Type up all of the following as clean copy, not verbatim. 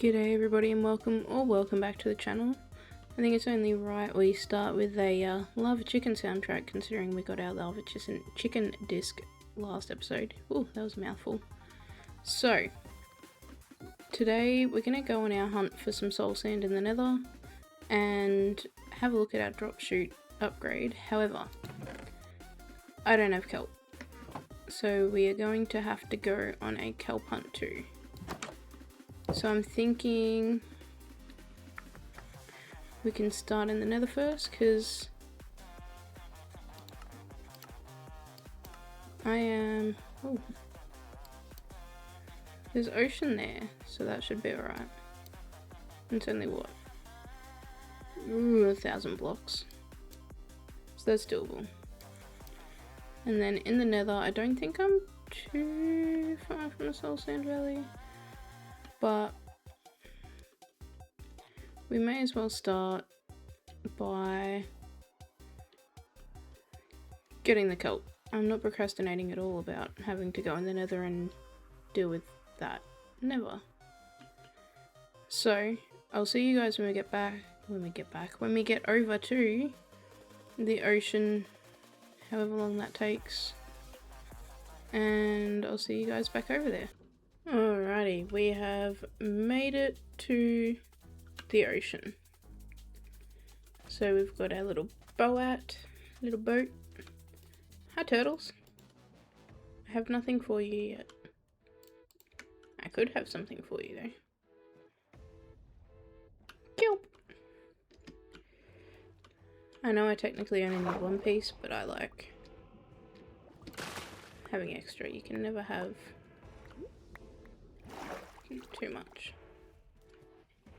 G'day everybody and welcome back to the channel. I think it's only right we start with a Lava Chicken soundtrack, considering we got our Lava Chicken disc last episode. Oh, that was a mouthful. So, today we're going to go on our hunt for some soul sand in the nether and have a look at our drop chute upgrade. However, I don't have kelp, so we are going to have to go on a kelp hunt too. So I'm thinking we can start in the nether first, because I am... oh, there's ocean there, so that should be alright. It's only what? Ooh, 1,000 blocks. So that's doable. And then in the nether, I don't think I'm too far from the Soul Sand Valley, but we may as well start by getting the kelp. I'm not procrastinating at all about having to go in the nether and deal with that. Never. So, I'll see you guys when we get over to the ocean, however long that takes. And I'll see you guys back over there. Alrighty, we have made it to the ocean. So we've got our little boat. Hi turtles. I have nothing for you yet. I could have something for you though. Kelp. I know I technically only need one piece, but I like having extra. You can never have too much.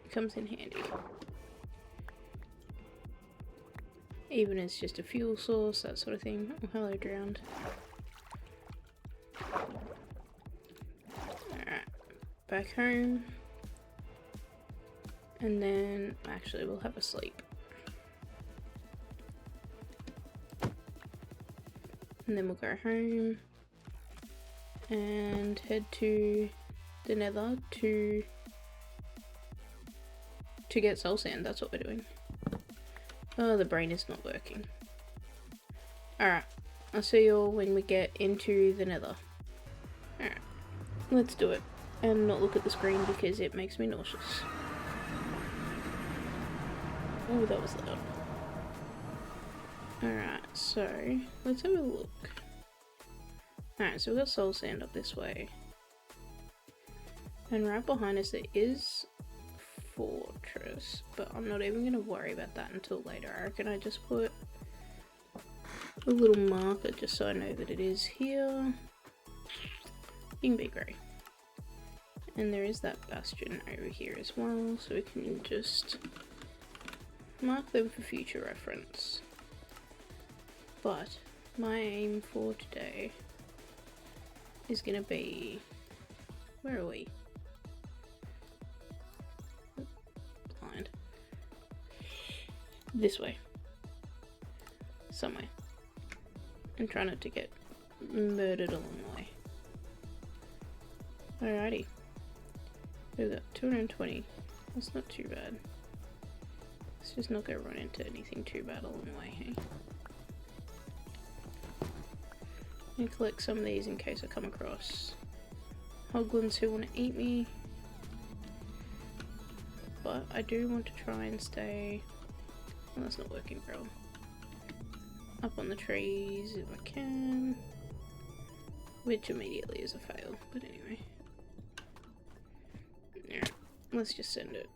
It comes in handy. Even as just a fuel source, that sort of thing. Oh, hello, drowned. Alright, back home. And then, actually, we'll have a sleep. And then we'll go home and head to the nether to get soul sand. That's what we're doing. Oh, the brain is not working. Alright, I'll see you all when we get into the nether. Alright, let's do it. And not look at the screen because it makes me nauseous. Oh, that was loud. Alright, so let's have a look. Alright, so we've got soul sand up this way. And right behind us there is fortress, but I'm not even going to worry about that until later. I reckon I just put a little marker just so I know that it is here. In Big Grey. And there is that bastion over here as well, so we can just mark them for future reference. But my aim for today is going to be... where are we? Blind. This way. Somewhere. And try not to get murdered along the way. Alrighty. We've got 220. That's not too bad. Let's just not go run into anything too bad along the way, hey? And collect some of these in case I come across hoglins who want to eat me. But I do want to try and stay... well, that's not working bro. Up on the trees if I can. Which immediately is a fail, but anyway. Alright, let's just send it.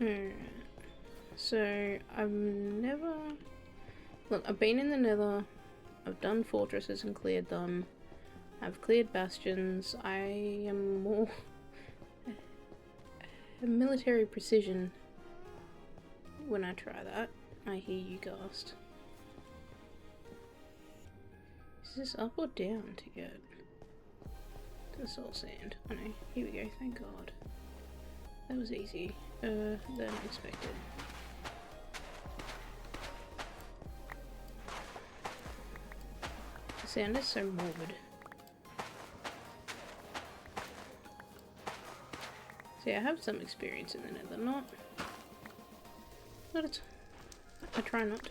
Alright, so I've never... look, I've been in the nether, I've done fortresses and cleared them, I've cleared bastions. I am more military precision when I try that. I hear you gasped. Is this up or down to get? to soul sand. Oh no, here we go, thank God. That was easy, than expected. The sound is so morbid. See, I have some experience in the nether, not I try not to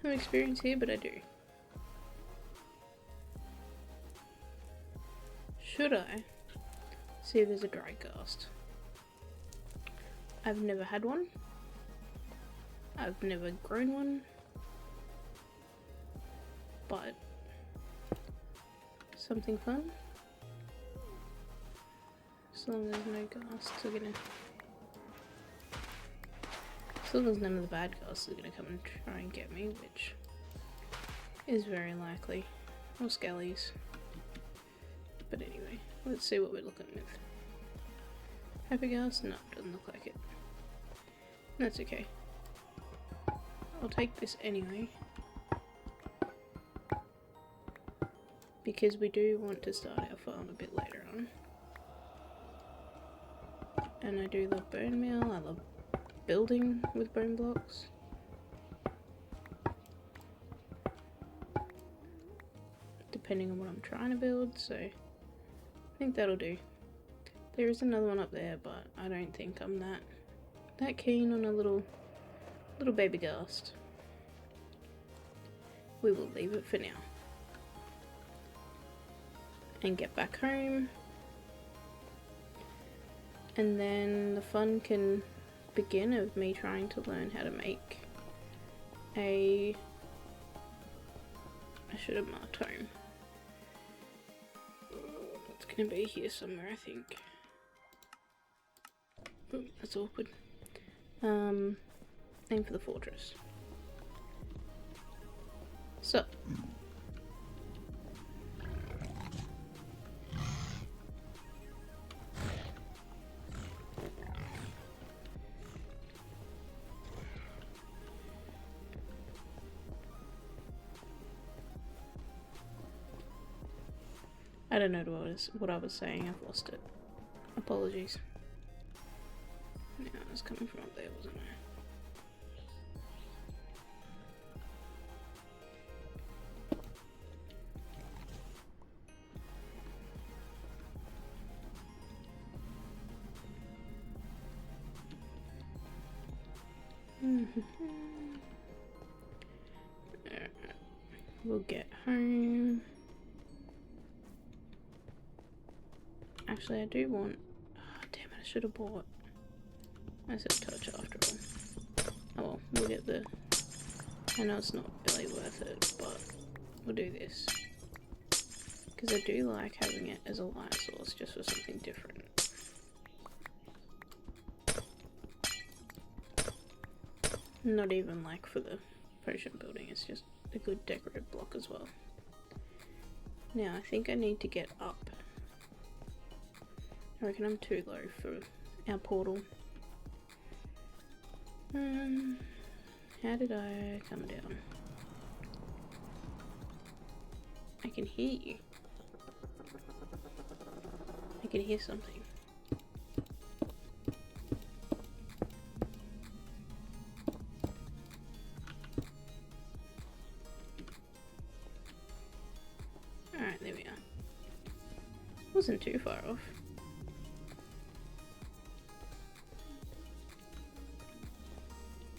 have experience here, but I do. Should I see if there's a dry cast? I've never had one. I've never grown one. But something fun. As long as no ghasts are gonna... As long as none of the bad ghasts are gonna come and try and get me, which is very likely. Or skellies. But anyway, let's see what we're looking with. Happy ghast? No, doesn't look like it. That's okay. I'll take this anyway. Because we do want to start our farm a bit later on. And I do love bone meal, I love building with bone blocks. Depending on what I'm trying to build, so I think that'll do. There is another one up there, but I don't think I'm that keen on a little baby ghast. We will leave it for now. And get back home. And then the fun can begin of me trying to learn how to make I should have marked home. It's gonna be here somewhere, I think. Oh, that's awkward. Aim for the fortress. So. I don't know what I was saying, I've lost it. Apologies. Yeah, I was coming from up there, wasn't I? Alright. We'll get home. Actually, I do want... Oh, damn it, I should have bought... I said touch after all. Oh well, we'll get the... I know it's not really worth it, but we'll do this. Because I do like having it as a light source, just for something different. Not even like for the potion building, it's just a good decorative block as well. Now, I think I need to get up. I reckon I'm too low for our portal. How did I come down? I can hear you. I can hear something. Alright, there we are. Wasn't too far off.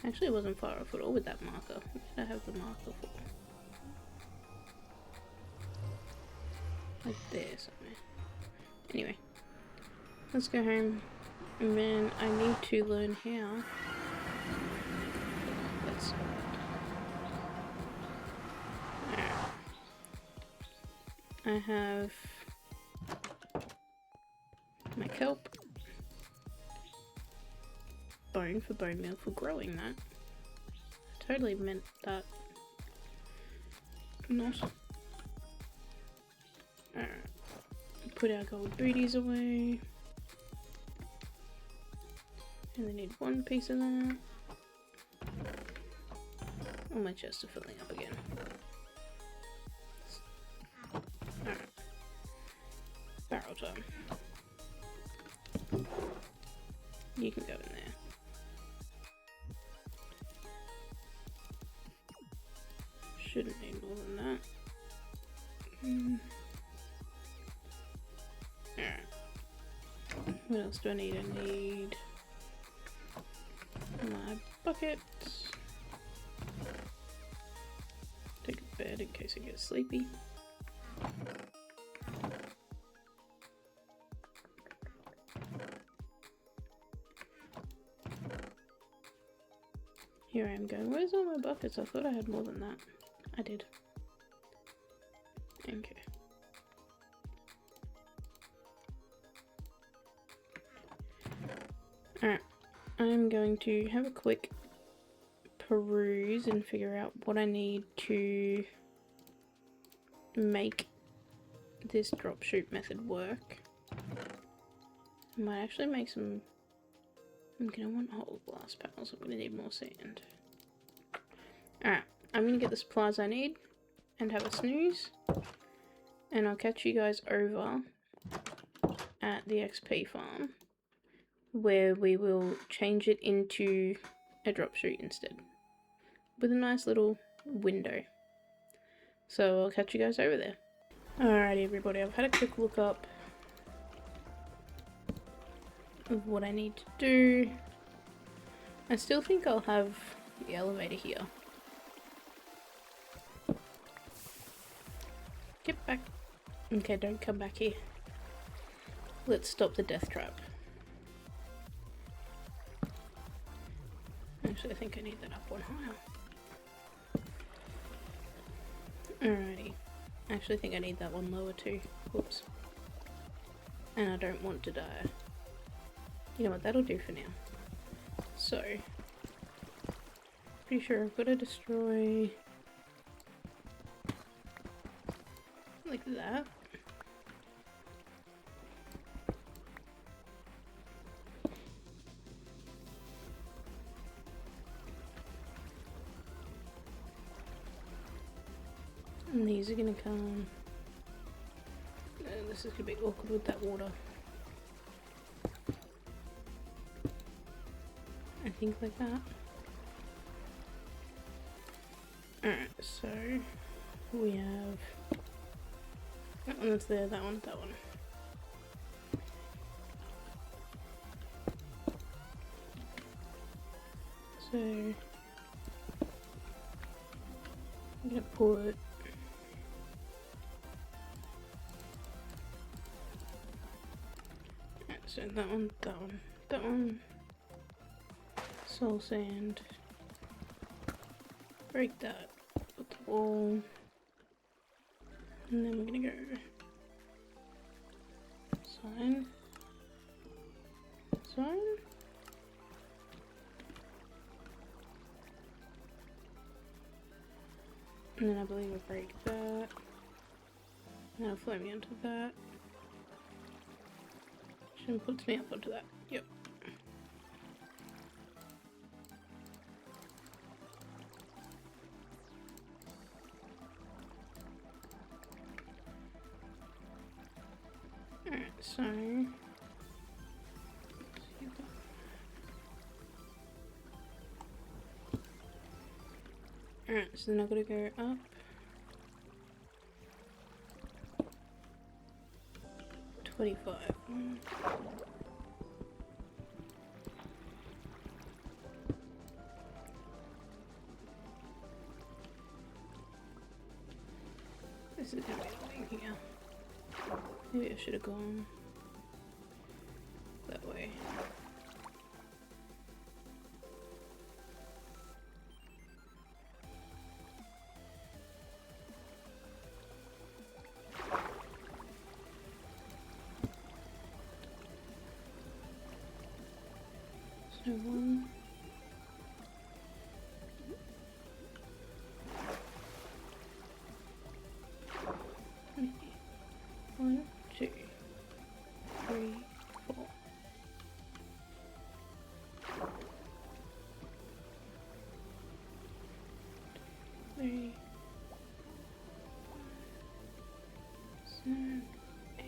Actually, it wasn't far off at all with that marker. Where did I have the marker for? Like there somewhere. Anyway, let's go home. And then I need to learn how. Let's. Alright. I have my kelp. Bone for bone meal for growing that. I totally meant that. Not. Alright. Put our gold booties away. And I need one piece of that. All my chests are filling up again. Alright. Barrel time. You can go in there. Shouldn't need more than that. Alright. What else do I need? I need my buckets. Take a bed in case I get sleepy. Here I am going, where's all my buckets? I thought I had more than that. I did. Okay. Alright, I'm going to have a quick peruse and figure out what I need to make this drop shoot method work. I might actually make some... I'm gonna want whole glass panels, I'm gonna need more sand. Alright, I'm gonna get the supplies I need and have a snooze. And I'll catch you guys over at the XP farm, where we will change it into a drop shoot instead, with a nice little window. So I'll catch you guys over there. Alrighty everybody, I've had a quick look up of what I need to do. I still think I'll have the elevator here. Get back. Okay, don't come back here. Let's stop the death trap. Actually, I think I need that up one higher. Alrighty. Actually, I think I need that one lower too. Whoops. And I don't want to die. You know what, that'll do for now. So, pretty sure I've got to destroy... like that. And these are gonna come... this is gonna be awkward with that water. I think like that. Alright, so we have that one that's there, that one, that one. So I'm gonna put so that one, that one, that one. Soul sand. Break that. Put the wall. And then we're gonna go sign. Sign. And then I believe I break that. And I'll float me onto that. Shouldn't put me up onto that. Yep. Alright, so alright, so then I've got to go up. $25. This is gonna be annoying here. Maybe I should have gone that way. So one. One, two, three, four. Three, 7, 8,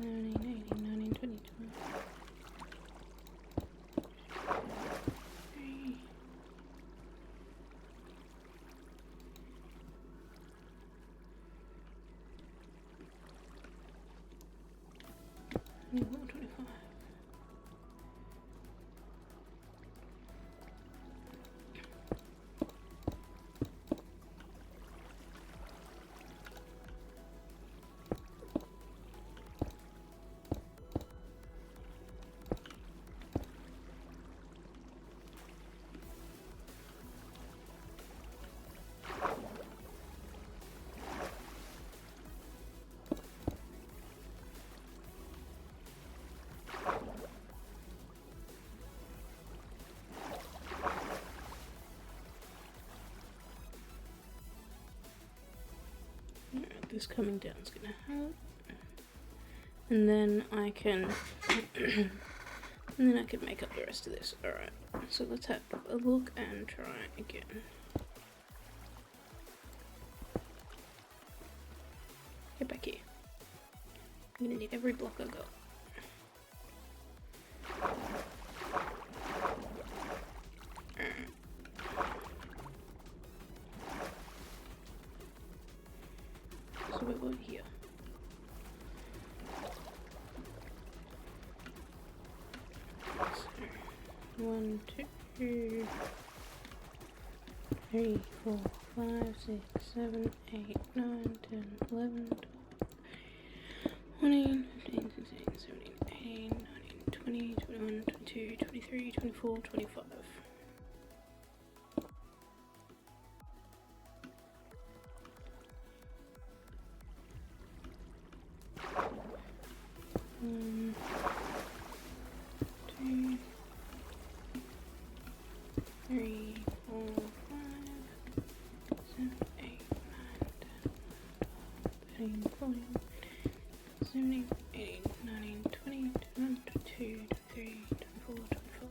17, 18, 19, 20, 21, 25. This coming down is gonna help, and then I can make up the rest of this. All right, so let's have a look and try again. Get back here. I'm gonna need every block I got. So we're going here. So 1, 2, 3, 4, 5, 6, 7, 8, 9, 10, 11, 12, 14, 15, 16, 17, 18, 19, 20, 21, 22, 23, 24, 25. Two, 3, 4, 5, 7, 8, 9, 10, 11, 13, 14, 17, 18, 19, 20, 21, 22, 23, 24, 25.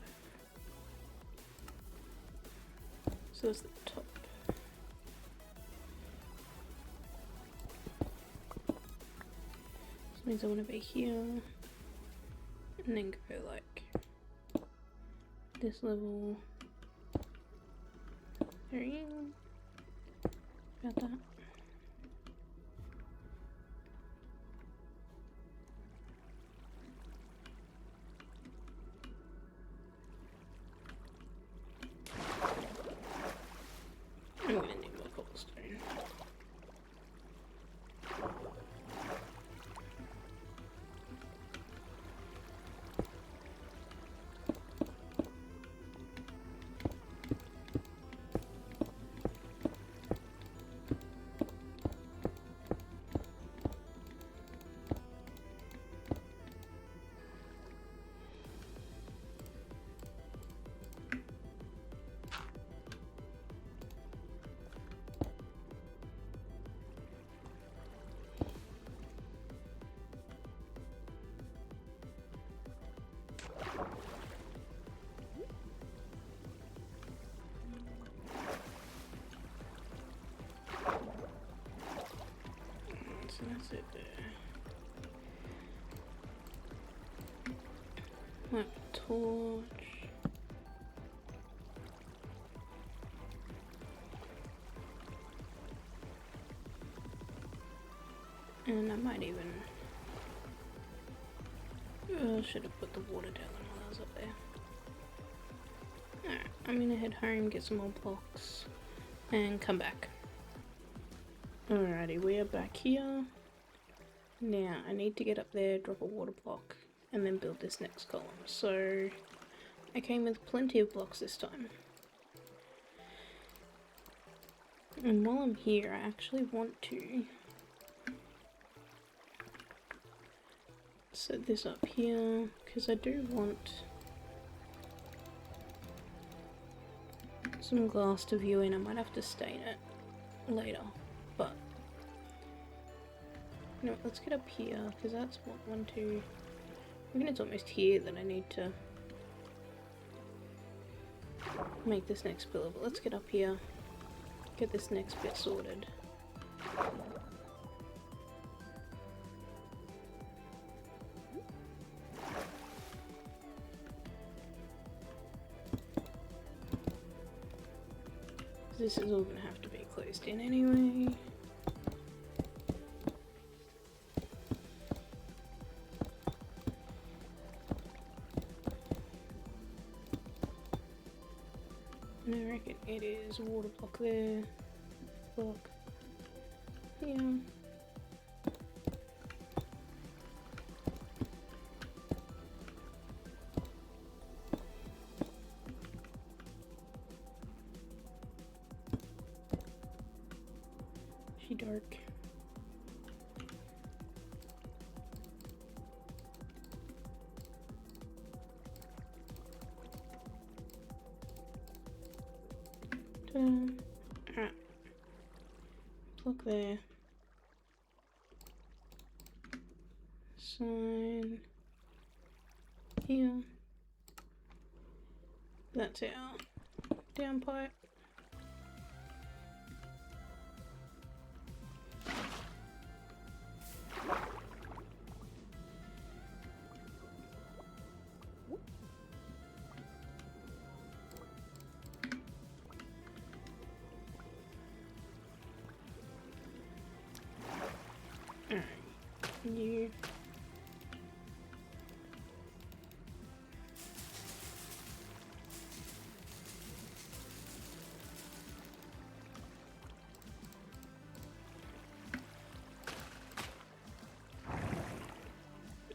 So that's the top. This means I want to be here and then go like this level 3, about that. I'm gonna need more cobblestone. So that's it there. Like torch. And I might even should have put the water down while I was up there. Alright, I'm gonna head home, get some more blocks, and come back. Alrighty, we are back here. Now, I need to get up there, drop a water block, and then build this next column. So, I came with plenty of blocks this time. And while I'm here, I actually want to set this up here, because I do want some glass to view in. I might have to stain it later, but you know what, let's get up here, because that's what, 1, 2, I think it's almost here that I need to make this next pillar, but let's get up here, get this next bit sorted. this is all gonna have to be closed in anyway. And I reckon it is water block there, block here. She dark. Alright. Block there. Sign here. That's our down pipe. You.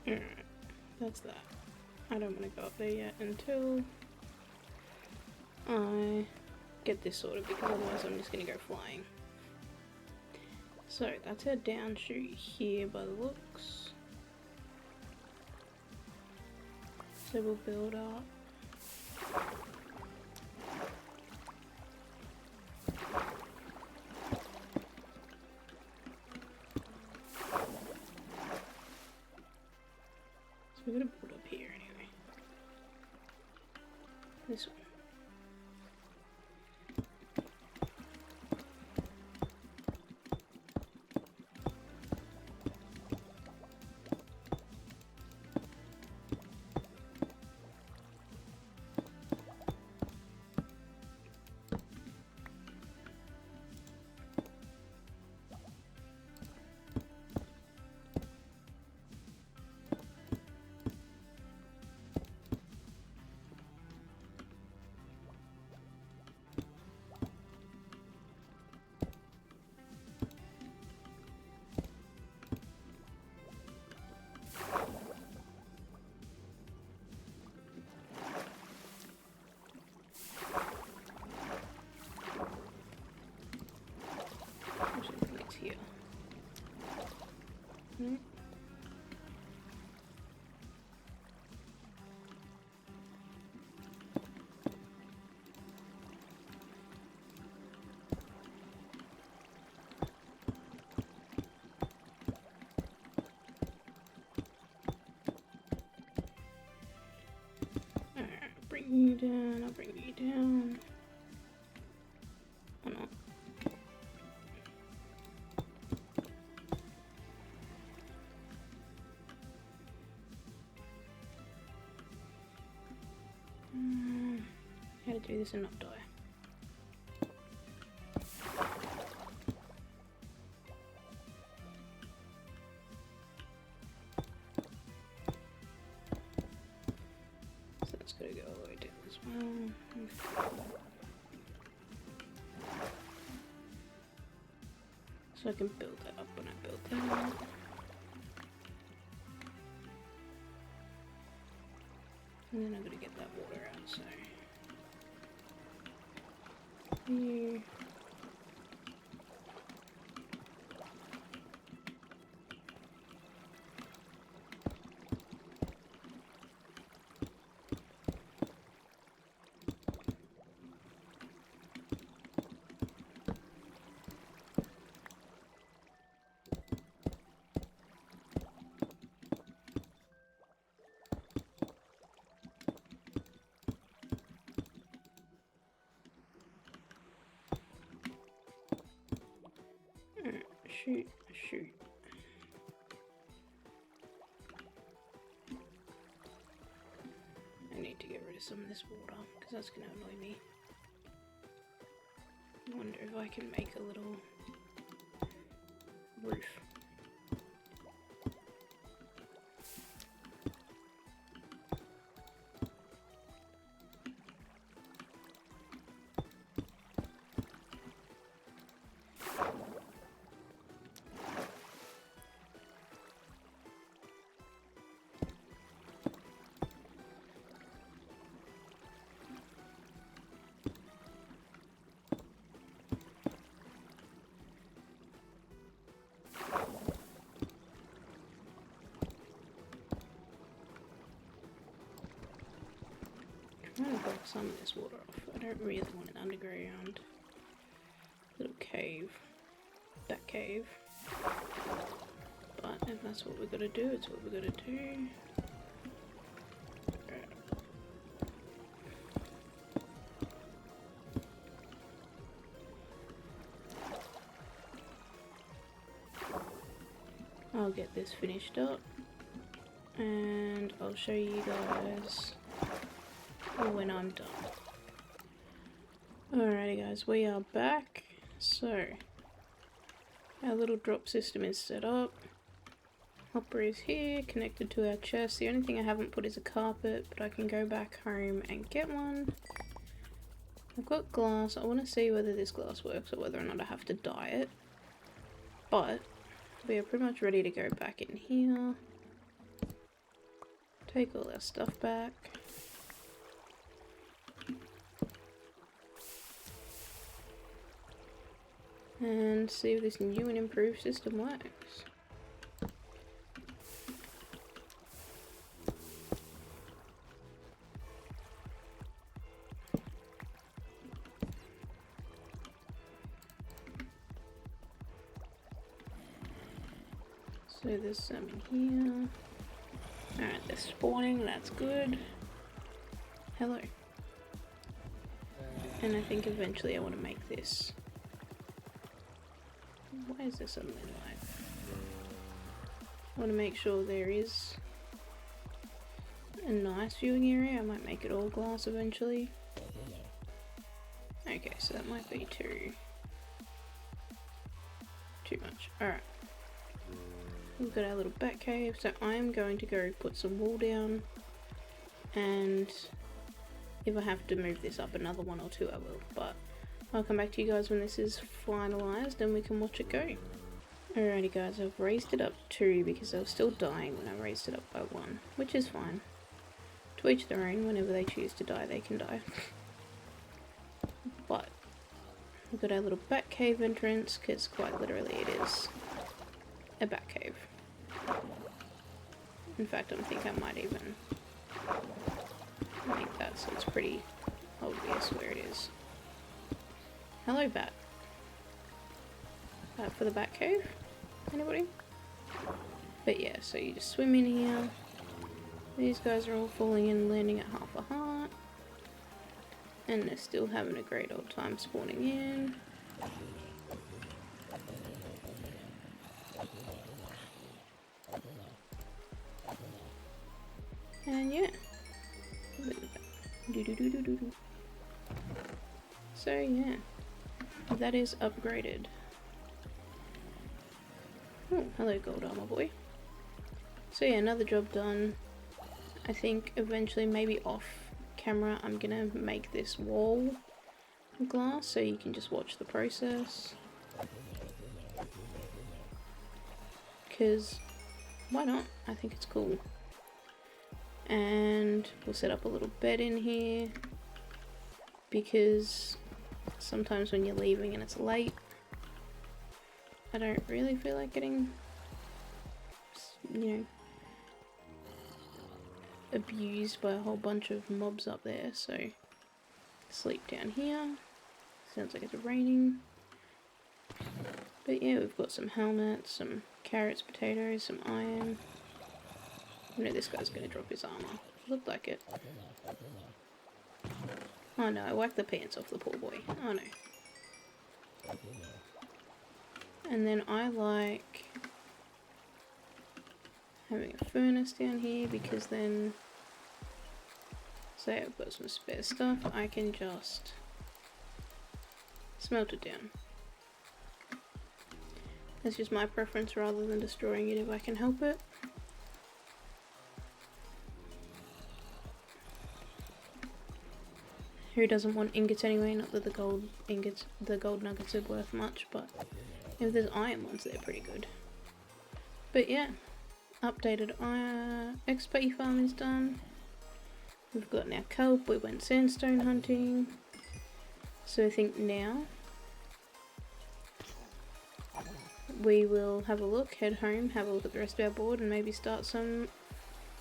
Alright, that's that. I don't want to go up there yet until I get this sorted, because otherwise I'm just going to go flying. So that's our down chute here by the looks. So we'll build up. So we're gonna build up here anyway. This one. Here. Alright, bring you down, I'll bring you down. Or not. How to do this and not die. So that's got to go all the way down as well. So I can build that up when I build that. And then I'm going to get that water out, so... Here. Shoot. I need to get rid of some of this water, because that's going to annoy me. I wonder if I can make a little roof. I'm trying to block some of this water off. I don't really want an underground little cave, that cave. But if that's what we're gonna do, it's what we're gonna do. I'll get this finished up and I'll show you guys when I'm done. Alrighty guys, we are back. So our little drop system is set up. Hopper is here, connected to our chest. The only thing I haven't put is a carpet, but I can go back home and get one. I've got glass. I want to see whether this glass works or whether or not I have to dye it. But we are pretty much ready to go back in here. Take all our stuff back. And see if this new and improved system works. So there's some in here. Alright, they're spawning, that's good. Hello. And I think eventually I want to make this. Why is there suddenly light? I want to make sure there is a nice viewing area. I might make it all glass eventually. Okay, so that might be too much. Alright. We've got our little bat cave, so I'm going to go put some wool down, and if I have to move this up another one or two I will, but I'll come back to you guys when this is finalised and we can watch it go. Alrighty guys, I've raised it up 2 because I was still dying when I raised it up by 1, which is fine. To each their own, whenever they choose to die they can die. But we've got our little bat cave entrance, because quite literally it is a bat cave. In fact, I think I might even make that so it's pretty obvious where it is. Hello, bat. For the bat cave? Anybody? But yeah, so you just swim in here. These guys are all falling in and landing at half a heart. And they're still having a great old time spawning in. And yeah. So yeah. That is upgraded. Oh, hello gold armor boy. So yeah, another job done. I think eventually, maybe off camera, I'm gonna make this wall glass so you can just watch the process. Because why not? I think it's cool. And we'll set up a little bed in here because sometimes when you're leaving and it's late, I don't really feel like getting, you know, abused by a whole bunch of mobs up there, so sleep down here. Sounds like it's raining. But yeah, we've got some helmets, some carrots, potatoes, some iron. I know this guy's gonna drop his armor. Looked like it. Oh no, I whacked the pants off the poor boy. Oh no. And then I like having a furnace down here because then, say I've got some spare stuff, I can just smelt it down. That's just my preference rather than destroying it if I can help it. Who doesn't want ingots anyway? Not that the gold ingots, the gold nuggets are worth much, but if there's iron ones, they're pretty good. But yeah, updated XP farm is done. We've got now kelp, we went sandstone hunting. So I think now we will have a look, head home, have a look at the rest of our board and maybe start some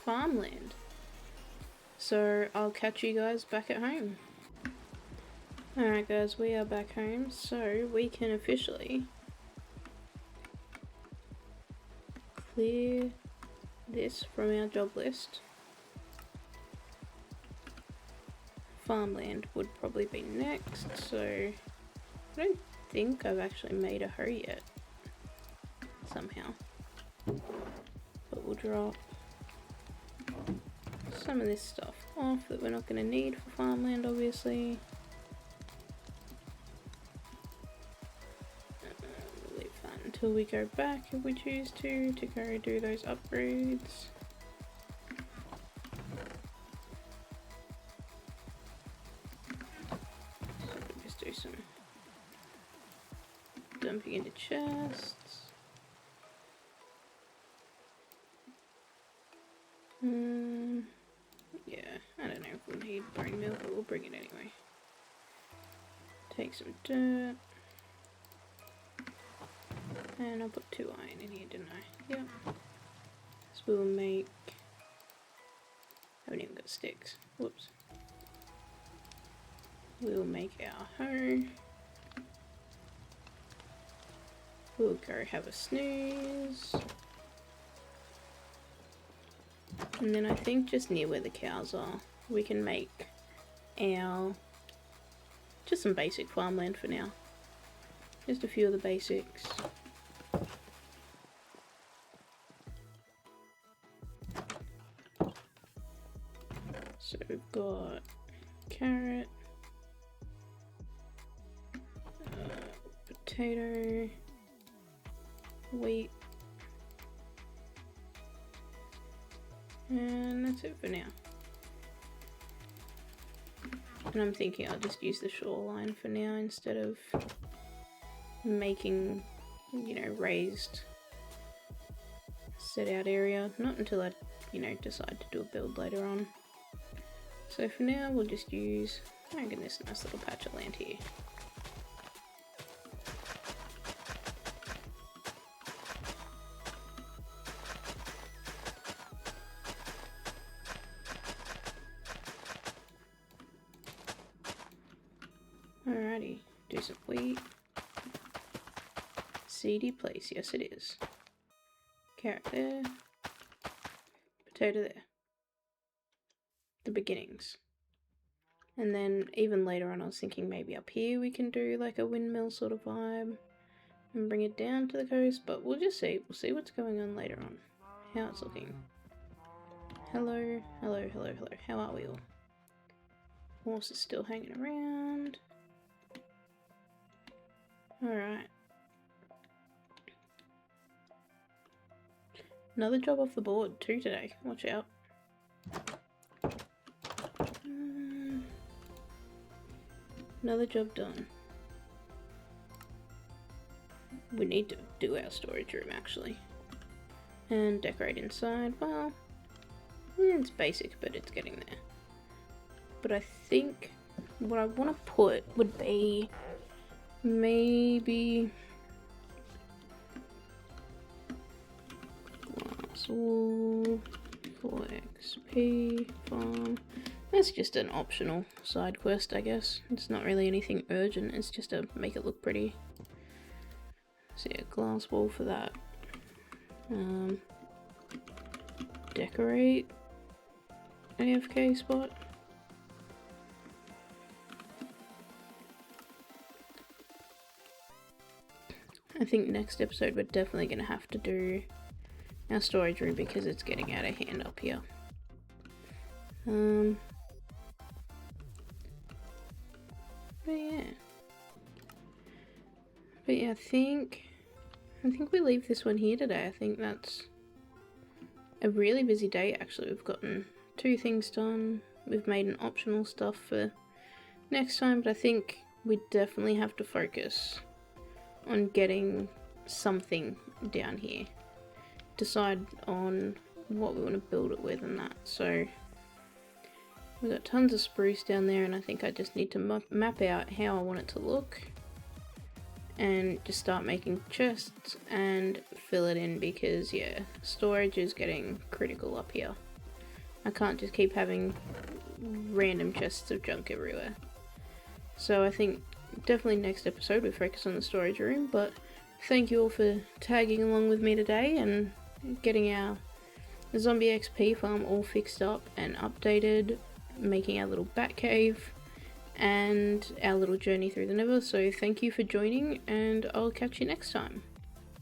farmland. So I'll catch you guys back at home. Alright guys, we are back home, so we can officially clear this from our job list. Farmland would probably be next, so I don't think I've actually made a hoe yet, somehow. But we'll drop some of this stuff off that we're not going to need for farmland, obviously. We'll leave that until we go back if we choose to go do those upgrades. Do some dumping into chests. Yeah, I don't know if we'll need bone meal, but we'll bring it anyway. Take some dirt. And I put 2 iron in here, didn't I? Yep. So we'll make... I haven't even got sticks. Whoops. We'll make our hoe. We'll go have a snooze. And then I think just near where the cows are, we can make our... just some basic farmland for now. Just a few of the basics. So we've got carrot. Potato, wheat, and that's it for now. And I'm thinking I'll just use the shoreline for now instead of making, you know, raised set out area. Not until I, you know, decide to do a build later on. So for now we'll just use, oh goodness, nice little patch of land here. Alrighty, do some wheat. Seedy place, yes it is. Carrot there. Potato there. The beginnings. And then even later on I was thinking maybe up here we can do like a windmill sort of vibe and bring it down to the coast, but we'll just see. We'll see what's going on later on. How it's looking. Hello, hello, hello, hello. How are we all? Horse is still hanging around. Alright. Another job off the board too today. Watch out. Another job done. We need to do our storage room actually. And decorate inside. Well, it's basic, but it's getting there. But I think what I want to put would be maybe glass wall for XP farm. That's just an optional side quest, I guess. It's not really anything urgent, it's just to make it look pretty. So yeah, glass wall for that. Decorate AFK spot. I think next episode we're definitely going to have to do our storage room because it's getting out of hand up here. But yeah, But yeah, I think we leave this one here today. I think that's a really busy day actually. We've gotten 2 things done. We've made an optional stuff for next time, but I think we definitely have to focus on getting something down here. Decide on what we want to build it with and that. So we've got tons of spruce down there, and I think I just need to map out how I want it to look and just start making chests and fill it in, because yeah, storage is getting critical up here. I can't just keep having random chests of junk everywhere. So I think definitely next episode we focus on the storage room, but thank you all for tagging along with me today and getting our zombie XP farm all fixed up and updated, making our little bat cave and our little journey through the Nether. So thank you for joining, and I'll catch you next time.